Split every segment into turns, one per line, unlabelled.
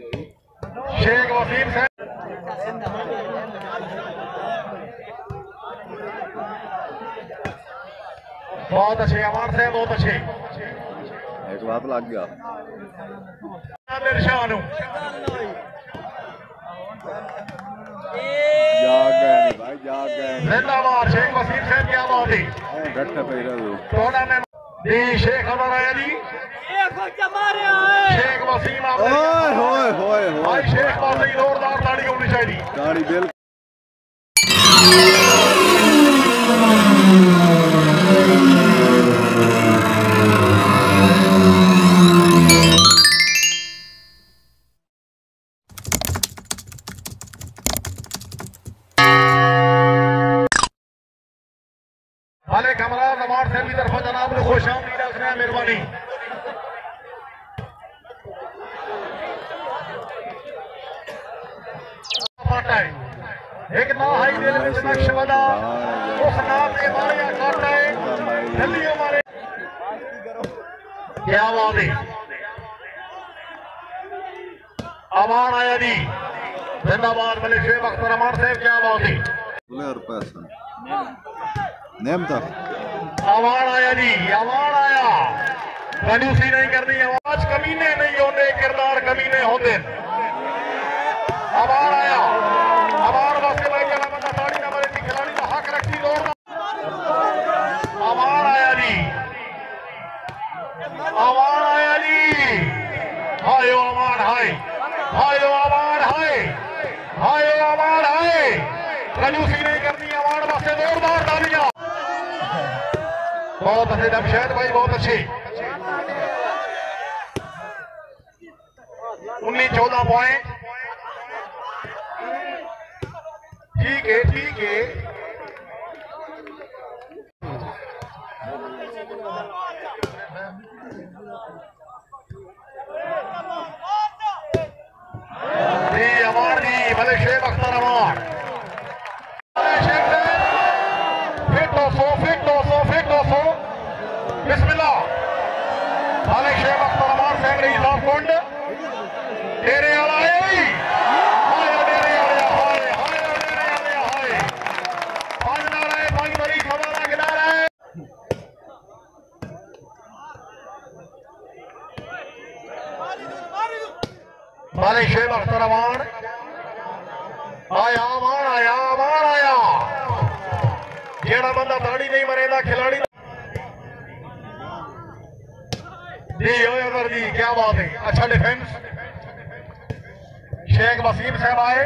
शेख वसीम से बहुत अच्छे, अमान से बहुत अच्छे,
एक बात लग गया
निशान
भाई जाग गए
जिंदाबाद शेख वसीम से क्या बात है टूर्नामेंट दी शेख अमर आया जी शेख वसीम भाई शेख वसीम जोरदार ताड़ी होनी चाहिए
ताड़ी बिल्कुल
वाले कमरा नवार से भी तरफ जनाब ने खुशाब नहीं रखना है मेहरबानी एक ना हाई दिल में नक्श बना उस नाम ने मारिया काटना है जल्दी हमारे क्या बात है अमान आया जी जिंदाबाद मलिक शेख अख्तर अमान साहब क्या बात है
नेम तक
अवान आया जी अवान आया कंजूसी नहीं करनी आवाज कमीने नहीं होते किरदार कमीने होते अवान आया अवान वास्ते भाई क्या बंदा ताड़ी ना मारे खिलाड़ी का हक रखती दौड़ अवान आया जी अवान आया जी हाय अवान हाय हाय अवान हाय हाय अवान हाय कंजूसी नहीं करनी अवान वास्ते जोरदार तालियां बहुत अच्छे जमशेद भाई बहुत अच्छे 19-14 पॉइंट ठीक है ठीक है जी अमार जी भले शेख अख्तर अमार बिस्मिल्लाह वाले शेख अख्तर अमार साहब ने इजाफ कुंड डेरे वाला है हाय डेरे वाला हाय हाय डेरे वाला हाय पांच नारा है पांच बड़ी हमारा किनारा है वाले शेख अख्तर अमार आया अमार आया अमार आया जेड़ा बंदा ताड़ी नहीं मरेगा खिलाड़ी जी अगर जी क्या बात है अच्छा डिफेंस शेख वसीम साहब आए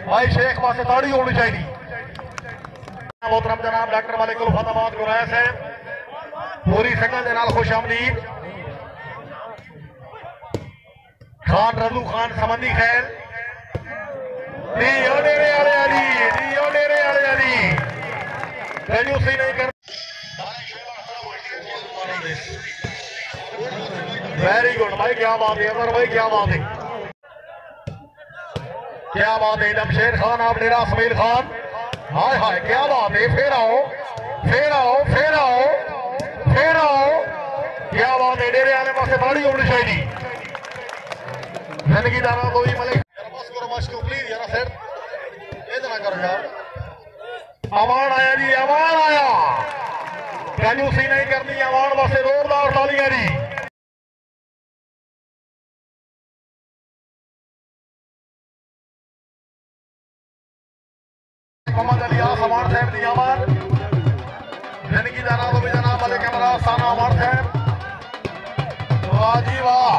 भाई शेख वास्ते ताड़ी होनी चाहिए मोहतरम जनाब डॉक्टर वाले फताबाद गुराया साहब पूरी संगत के नाल खुश आमदीद खान रजू खान समंदी खैर जी डेरे वाले अली जी डेरे वाले अली कंजूसी नहीं कर वेरी गुड भाई क्या बात है अमर भाई क्या बात है क्या बात है जमशेद खान आप डेरा समीर खान हाय हाय क्या बात है फिर आओ फिर आओ फिर आओ फिर आओ क्या बात है डेरे आने पास ताड़ी होनी चाहिए जिंदगी दाना कोई मलिक प्लीज यार सर इतना करो यार अमान आया जी अमान आया कंजूसी नहीं करनी अमान वास्ते जोरदार तालियां जी मोहम्मद अली अमान साहब दी अमान जिंदगी दाना तो भी जनाब वाले कैमरा साना अमान साहब वाह जी वाह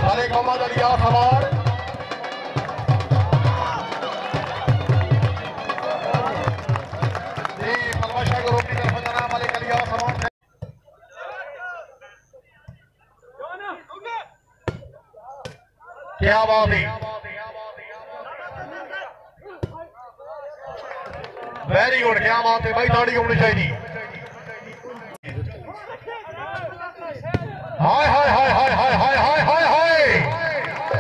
वाले मोहम्मद अली अमान जी पलवाशा ग्रुप की तरफ जनाब वाले अली अमान क्या बात है वेरी गुड क्या बात है भाई ताड़ी होनी चाहिए हाय हाय हाय हाय हाय हाय हाय हाय हाय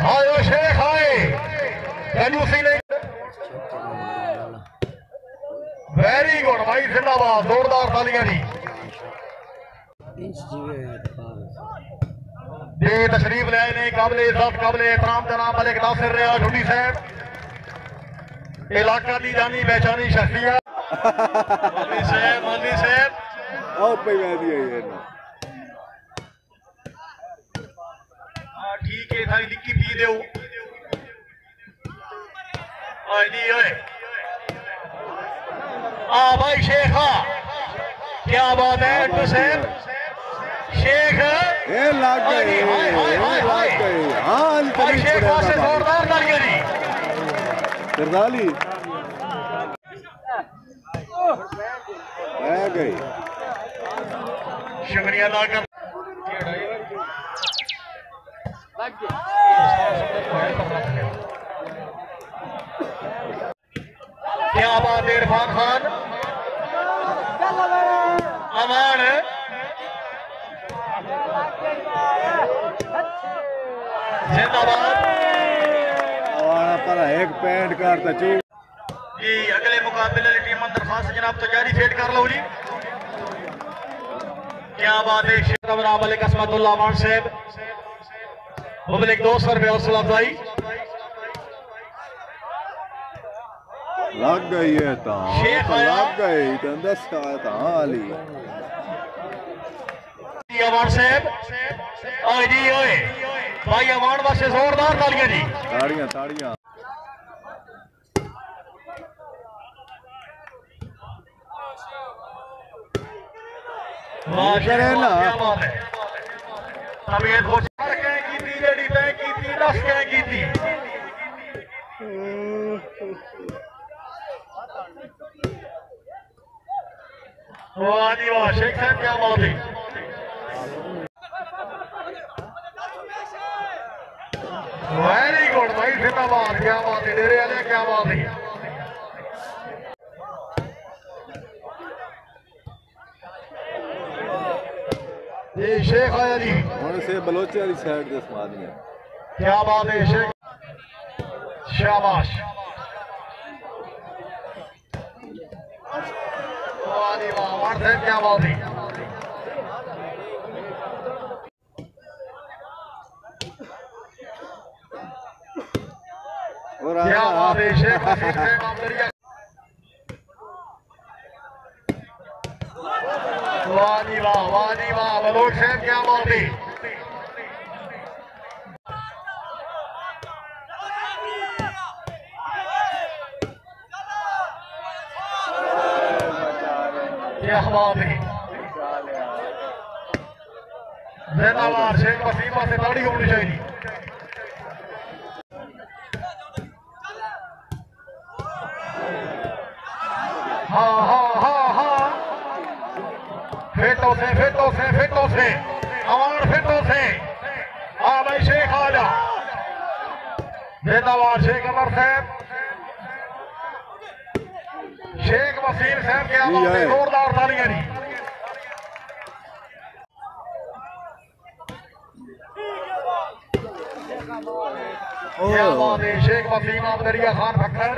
हाय ओ शेख हाय कंजूसी नहीं वेरी गुड भाई जिंदाबाद जोरदार तालियां जी जी तशरीफ ले आए ने काबिल इज्जत काबिल एहतराम जनाब मलिक नासिर रिया ढूंढी साहब इलाका दी जानी पहचानी शख्सियत वाली साहब
आओ पे वैदी है ये ना
हां ठीक है थाई लिखी पी देओ आई दी ओए आ भाई शेखा क्या बात है तो साहब शेख
ये लग गई हां
भाई शेख से जोरदार तालियां जी
सरदाली आ गई
शुक्रिया अदा कर क्या बात है इरफान खान अमान जिंदाबाद
पर एक पैंट करता चू
जी अगले मुकाबले वाली टीम दरखास्त जनाब तो जारी फेट कर लो जी क्या बात है शेख मलिक असमतुल्लाह मान साहब मुबलिक 200 रुपये और सलाफाई
लग गई है लग गई दस आली
अवान साहब ओए जी ओए भाई अवान वास्ते जोरदार तालियां जी
ताड़ियां ताड़ियां
माशाअल्लाह क्या बात है तबीयत को चार कह की थी जेडी तय की थी 10 कह की थी वाह जी वाह शेख साहब क्या बात है वेरी गुड भाई जिंदाबाद क्या बात है डेरे वाले क्या बात है ये शेख आया जी
हुण से बलोचे वाली साइड दे समाज में
क्या बात है शेख शाबाश वाली वाह वाह साहब क्या बात है क्या बात है शेख वसीम साहब आमदरिया वाली वाह बलोच साहब क्या बात है क्या बात है जिंदाबाद शेख वसीमा से ताड़ी होनी चाहिए हाँ फेटो से अवान फेटो से हाँ भाई शेख आ जा जिंदाबाद शेख अमर साहब शेख वसीम साहब क्या बात है जोरदार तालियां जी क्या बात है शेख वसीम दरिया खान भक्कर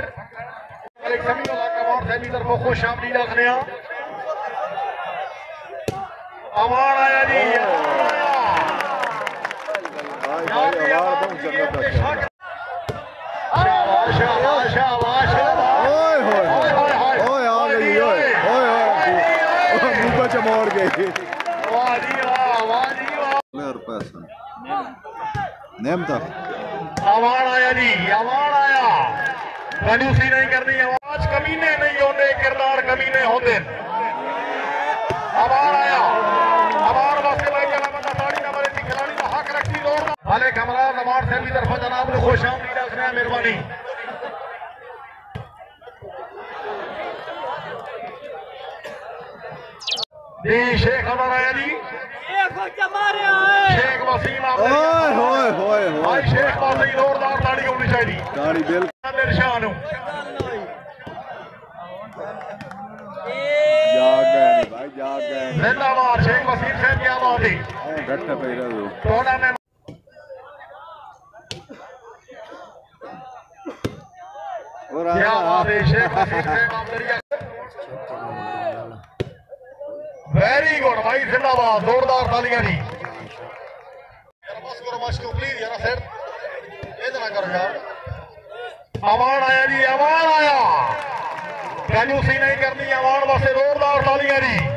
सभी इलाका सभी तरफों खुश आमदीद आखने अवान आया जी
मोड़ गई नेम तक
अवान आया जी अवान आया कंजूसी नहीं करनी आवाज कमीने नहीं होते किरदार कमीने होते अवान आया अवान वास्ते भाई बंदा ताड़ी ना मारे खिलाड़ी का हक रखती दौड़ भले कमरा नवाज से भी तरफ जनाब ने खुश आमदीद रखना है मेहरबानी जी शेख अमर आया जी शेख वसीम भाई शेख वास्ते जोरदार ताड़ी होनी चाहिए
ताड़ी बिल्कुल
निशान
जाग गए
जिंदाबाद शेख वसीम साहब क्या बात है
बैठा पे रहो
टूर्नामेंट क्या बात है शेख वसीम साहब आमदरिया वेरी गुड भाई जिंदाबाद जोरदार तालियां जी मशकू प्लीज यार सर इधर करो यार अमान आया जी अमान आया कंजूसी नहीं करनी अमान वास्ते जोरदार तालियां जी